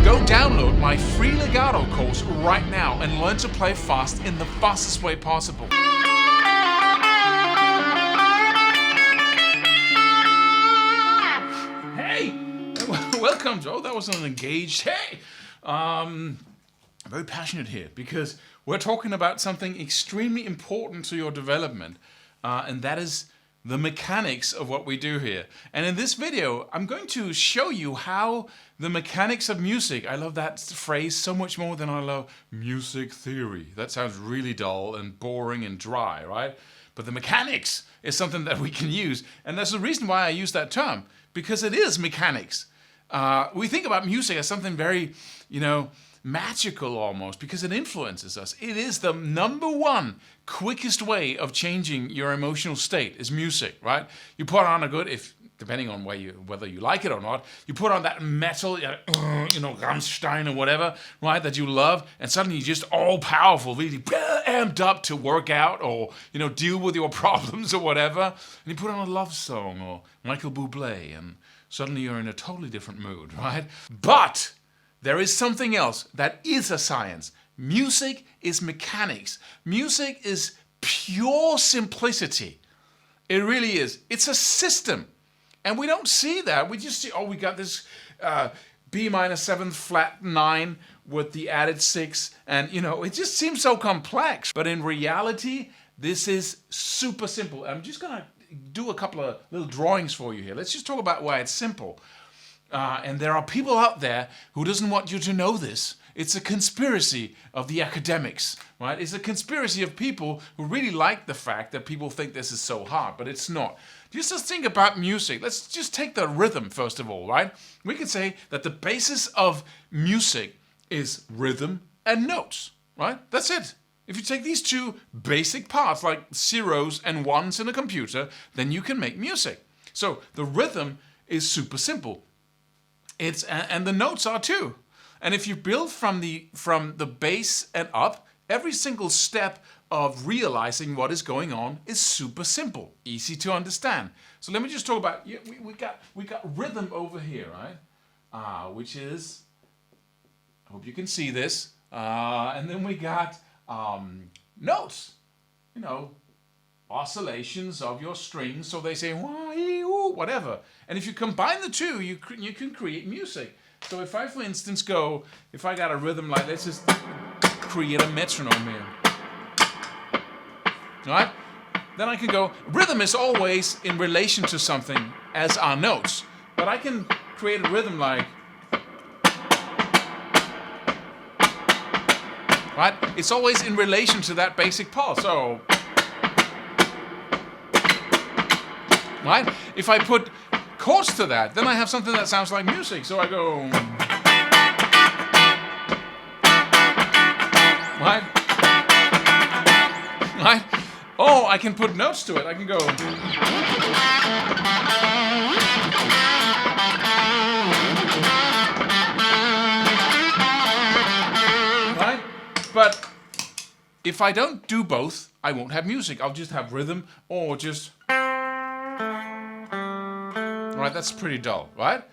Go download my free legato course right now and learn to play fast in the fastest way possible. Hey! Welcome, Joe. That was an engaged hey! I'm very passionate here because we're talking about something extremely important to your development, and that is the mechanics of what we do here. And in this video, I'm going to show you how the mechanics of music, I love that phrase so much more than I love music theory. That sounds really dull and boring and dry, right? But the mechanics is something that we can use. And that's the reason why I use that term, because it is mechanics. We think about music as something very, magical almost, because it influences us. It is the number one quickest way of changing your emotional state is music, right? You put on a good, depending on whether you like it or not, you put on that metal, Rammstein or whatever, right, that you love, and suddenly you're just all powerful, really amped up to work out or, deal with your problems or whatever. And you put on a love song or Michael Bublé, and suddenly you're in a totally different mood, right? But there is something else that is a science. Music is mechanics. Music is pure simplicity. It really is. It's a system. And we don't see that. We just see, we got this B minor 7th flat 9 with the added 6. And, it just seems so complex. But in reality, this is super simple. I'm just going to do a couple of little drawings for you here. Let's just talk about why it's simple. And there are people out there who doesn't want you to know this. It's a conspiracy of the academics, right? It's a conspiracy of people who really like the fact that people think this is so hard, but it's not. Just think about music. Let's just take the rhythm first of all, right? We could say that the basis of music is rhythm and notes, right? That's it. If you take these two basic parts, like zeros and ones in a computer, then you can make music. So the rhythm is super simple. And the notes are too. And if you build from the bass and up, every single step of realizing what is going on is super simple, easy to understand. So let me just talk about, we got rhythm over here, right? Which is, I hope you can see this. And then we got notes, oscillations of your strings, so they say whatever. And if you combine the two, you can create music. So if I, for instance, if I got a rhythm like, let's just create a metronome here. All right? Then I can go, rhythm is always in relation to something as our notes. But I can create a rhythm like, right? It's always in relation to that basic part. So, right? If I put chords to that, then I have something that sounds like music. So I go, right? Right? Oh, I can put notes to it. I can go, right? But if I don't do both, I won't have music. I'll just have rhythm or just, right, that's pretty dull, right?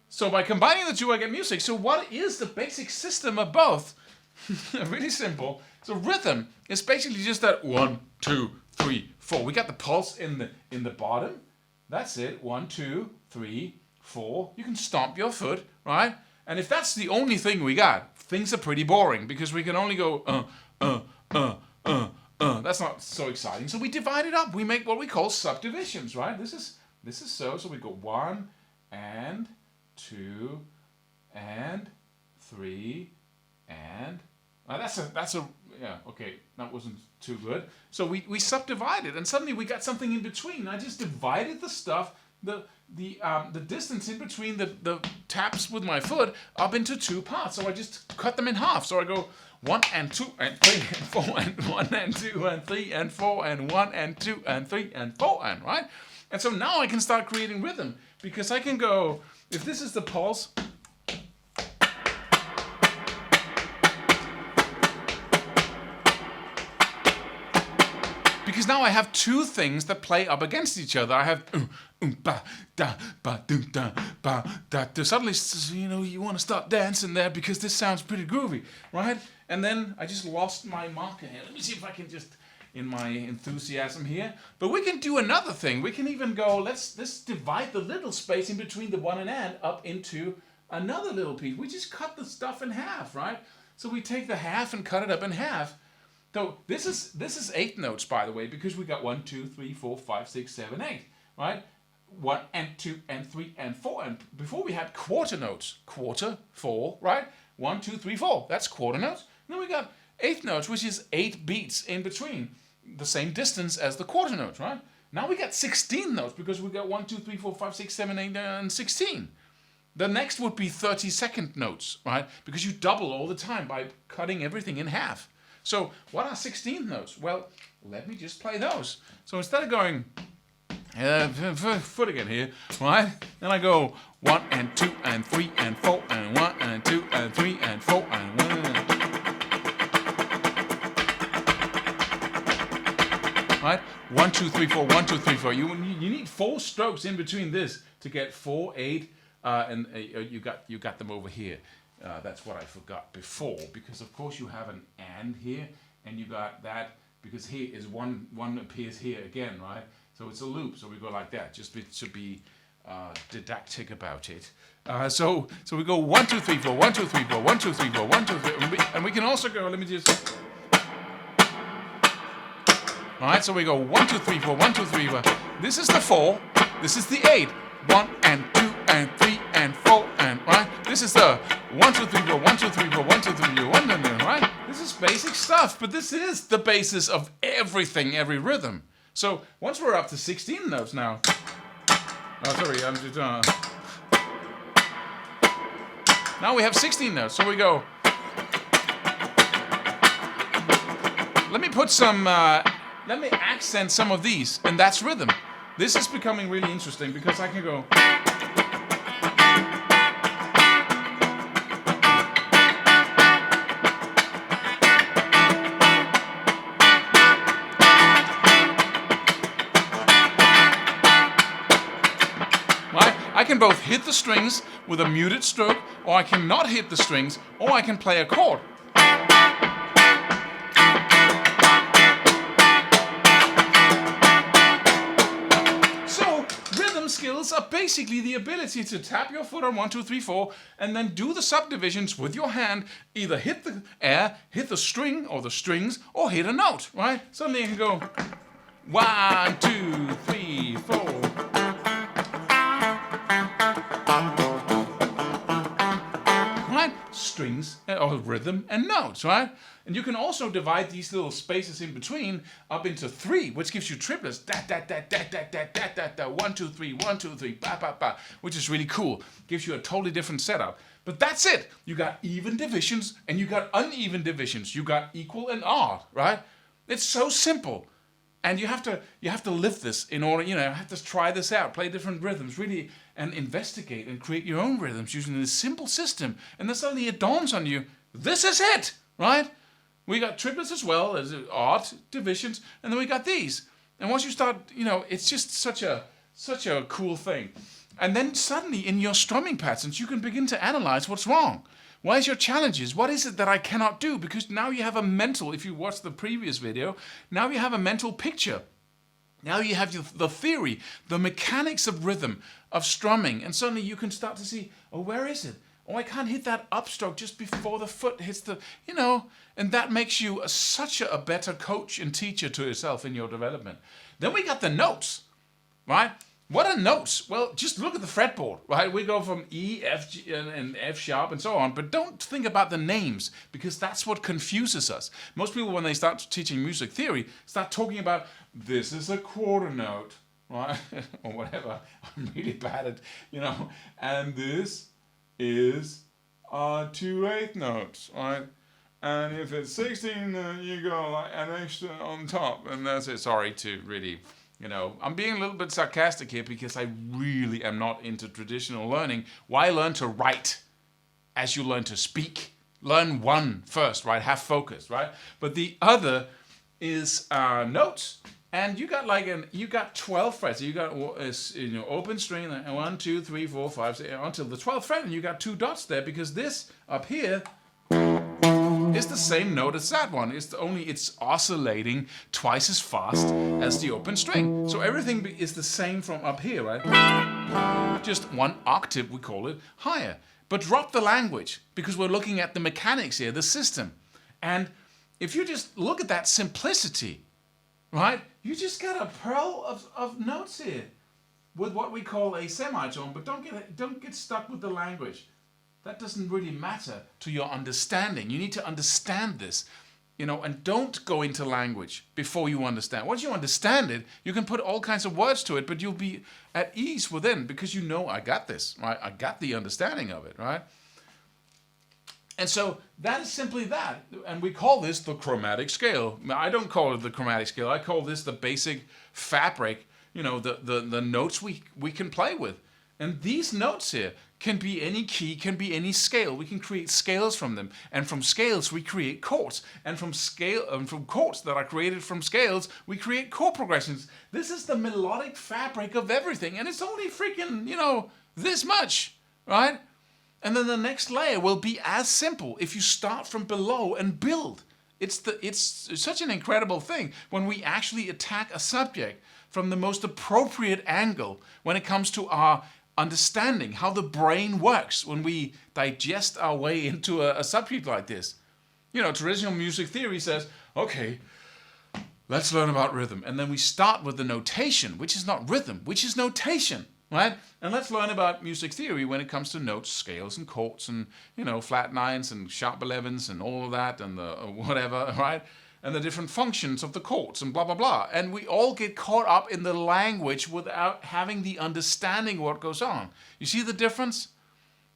So by combining the two, I get music. So what is the basic system of both? Really simple. So rhythm is basically just that 1, 2, 3, 4. We got the pulse in the bottom. That's it. 1, 2, 3, 4. You can stomp your foot, right? And if that's the only thing we got, things are pretty boring because we can only go That's not so exciting. So we divide it up. We make what we call subdivisions, right? This is so we go 1 and 2 and 3 and that's a yeah, okay, that wasn't too good. So we subdivided and suddenly we got something in between. I just divided the stuff, the distance in between the taps with my foot up into 2 parts. So I just cut them in half. So I go 1 and 2 and 3 and 4 and 1 and 2 and 3 and 4 and 1 and 2 and 3 and 4 and right. And so now I can start creating rhythm because I can go, if this is the pulse, Because now I have two things that play up against each other. I have ba da ba do da ba da. Suddenly, you want to start dancing there because this sounds pretty groovy, right? And then I just lost my marker here. Let me see if I can just, in my enthusiasm here. But we can do another thing. We can even go, let's divide the little space in between the one and up into another little piece. We just cut the stuff in half, right? So we take the half and cut it up in half. So this is 8 notes, by the way, because we got 1, 2, 3, 4, 5, 6, 7, 8, right? 1 and 2 and 3 and 4. And before we had quarter notes. Quarter, 4, right? 1, 2, 3, 4. That's quarter notes. And then we got 8 notes, which is 8 beats in between. The same distance as the quarter notes, right? Now we got 16 notes because we got 1, 2, 3, 4, 5, 6, 7, 8, and 16. The next would be 30-second notes, right? Because you double all the time by cutting everything in half. So what are 16 notes? Well, let me just play those. So instead of going foot again here, right? Then I go 1 and 2 and 3 and 4 and 1 and 2 and 3 and 4 and 1 and right? 1, 2, 3, 4, 1, 2, 3, 4. You need 4 strokes in between this to get 4, 8, and you got them over here. That's what I forgot before, because of course you have an and here, and you got that because here is one appears here again, right? So it's a loop. So we go like that, just to be didactic about it. So we go 1, 2, 3, 4, 1, 2, 3, 4, 1, 2, 3, 4, 1, 2, 3, and we can also go. Let me just. All right, so we go 1, 2, 3, 4, 1, 2, 3, 4. This is the 4. This is the 8. 1 and 2 and 3 and 4 and right. This is the 1, 2, 3, 4, 1, 2, 3, 4, 1, 2, 3, 4, 1, 2, 3, right? This is basic stuff, but this is the basis of everything, every rhythm. So once we're up to 16 notes now. Oh, sorry, I'm just. Now we have 16 notes, so we go. Let me put some. Let me accent some of these, and that's rhythm. This is becoming really interesting because I can go. Right? I can both hit the strings with a muted stroke, or I can not hit the strings, or I can play a chord. Skills are basically the ability to tap your foot on 1, 2, 3, 4 and then do the subdivisions with your hand, either hit the air, hit the string or the strings, or hit a note, right? Suddenly you can go 1, 2, 3, 4. Right? Strings or rhythm and notes, right? And you can also divide these little spaces in between up into 3, which gives you triplets. Da da da da da da da da da. 1, 2, 3, 1, 2, 3, ba ba ba. Which is really cool. Gives you a totally different setup. But that's it. You got even divisions and you got uneven divisions. You got equal and odd, right? It's so simple. And you have to live this in order, you have to try this out, play different rhythms, really, and investigate and create your own rhythms using this simple system. And then suddenly it dawns on you, this is it, right? We got triplets as well as odd divisions, and then we got these. And once you start, it's just such a cool thing. And then suddenly in your strumming patterns, you can begin to analyze what's wrong. What is your challenges? What is it that I cannot do? Because now you have a mental, if you watched the previous video, now you have a mental picture. Now you have the theory, the mechanics of rhythm, of strumming, and suddenly you can start to see, oh, where is it? Oh, I can't hit that upstroke just before the foot hits the, and that makes you such a better coach and teacher to yourself in your development. Then we got the notes, right? What are notes? Well, just look at the fretboard, right? We go from E, F, G, and F sharp and so on, but don't think about the names because that's what confuses us. Most people, when they start teaching music theory, start talking about this is a quarter note, right? Or whatever. I'm really bad at, and this is 2 8 notes, right? And if it's 16, you go like an extra on top, and that's it. Sorry to really, I'm being a little bit sarcastic here because I really am not into traditional learning. Why learn to write as you learn to speak? Learn one first, right? Have focus, right? But the other is notes. And you got 12 frets. You got open string, 1, 2, 3, 4, 5, 6, until the 12th fret, and you got 2 dots there because this up here is the same note as that one. It's oscillating twice as fast as the open string. So everything is the same from up here, right? Just 1 octave, we call it, higher. But drop the language because we're looking at the mechanics here, the system. And if you just look at that simplicity, right? You just got a pearl of notes here with what we call a semitone, but don't get stuck with the language. That doesn't really matter to your understanding. You need to understand this, and don't go into language before you understand. Once you understand it, you can put all kinds of words to it, but you'll be at ease within because I got this, right? I got the understanding of it, right? And so that is simply that. And we call this the chromatic scale. I don't call it the chromatic scale. I call this the basic fabric, the notes we can play with. And these notes here can be any key, can be any scale. We can create scales from them. And from scales, we create chords. And from chords that are created from scales, we create chord progressions. This is the melodic fabric of everything. And it's only freaking, this much, right? And then the next layer will be as simple if you start from below and build. It's such an incredible thing when we actually attack a subject from the most appropriate angle when it comes to our understanding how the brain works when we digest our way into a subject like this. Traditional music theory says, okay, let's learn about rhythm. And then we start with the notation, which is not rhythm, which is notation. Right? And let's learn about music theory when it comes to notes, scales, and chords, and flat nines and sharp 11s and all of that, and the whatever, right? And the different functions of the chords and blah blah blah. And we all get caught up in the language without having the understanding of what goes on. You see the difference?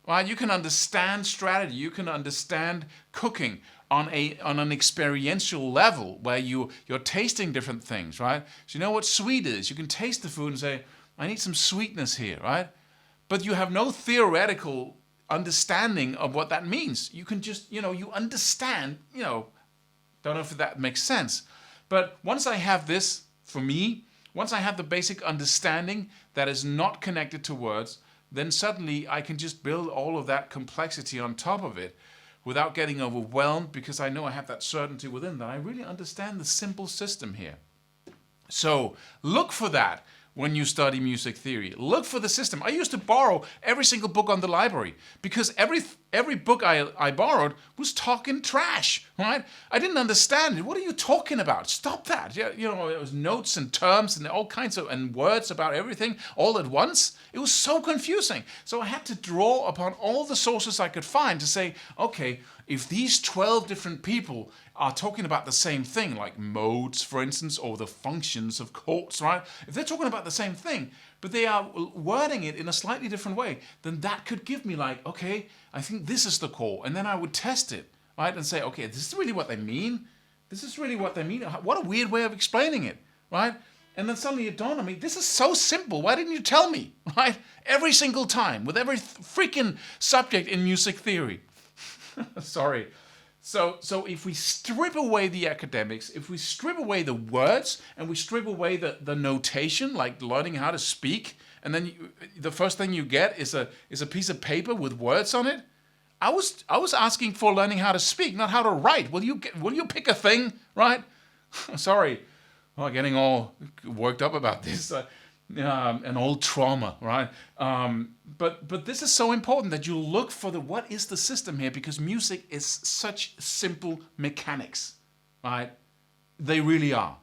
Right? You can understand strategy, you can understand cooking on an experiential level where you're tasting different things, right? So you know what sweet is. You can taste the food and say, I need some sweetness here, right? But you have no theoretical understanding of what that means. You can just, you understand, don't know if that makes sense. But once I have this, for me, once I have the basic understanding that is not connected to words, then suddenly I can just build all of that complexity on top of it without getting overwhelmed because I know I have that certainty within that I really understand the simple system here. So look for that. When you study music theory, look for the system. I used to borrow every single book on the library because every book I borrowed was talking trash, right? I didn't understand it. What are you talking about? Stop that. It was notes and terms and all kinds of and words about everything all at once. It was so confusing. So I had to draw upon all the sources I could find to say, okay, if these 12 different people are talking about the same thing, like modes, for instance, or the functions of chords, right? If they're talking about the same thing, but they are wording it in a slightly different way, then that could give me okay, I think this is the chord. And then I would test it, right? And say, okay, this is really what they mean. This is really what they mean. What a weird way of explaining it, right? And then suddenly it dawned on me, this is so simple. Why didn't you tell me, right? Every single time, with every freaking subject in music theory. Sorry. So if we strip away the academics, if we strip away the words and we strip away the notation, like learning how to speak, and then the first thing you get is a piece of paper with words on it. I was asking for learning how to speak, not how to write. Will you pick a thing, right? Sorry, getting all worked up about this. An old trauma, right? But this is so important that you look for what is the system here, because music is such simple mechanics, right? They really are.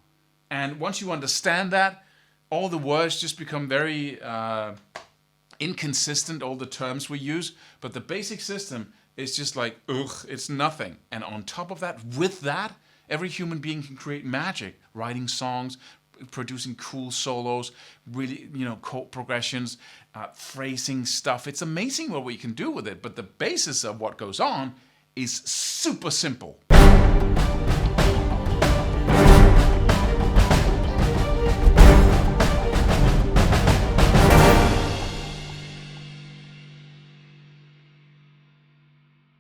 And once you understand that, all the words just become very inconsistent, all the terms we use. But the basic system is just it's nothing. And on top of that, with that, every human being can create magic, writing songs, producing cool solos, really, chord progressions, phrasing stuff. It's amazing what we can do with it, but the basis of what goes on is super simple.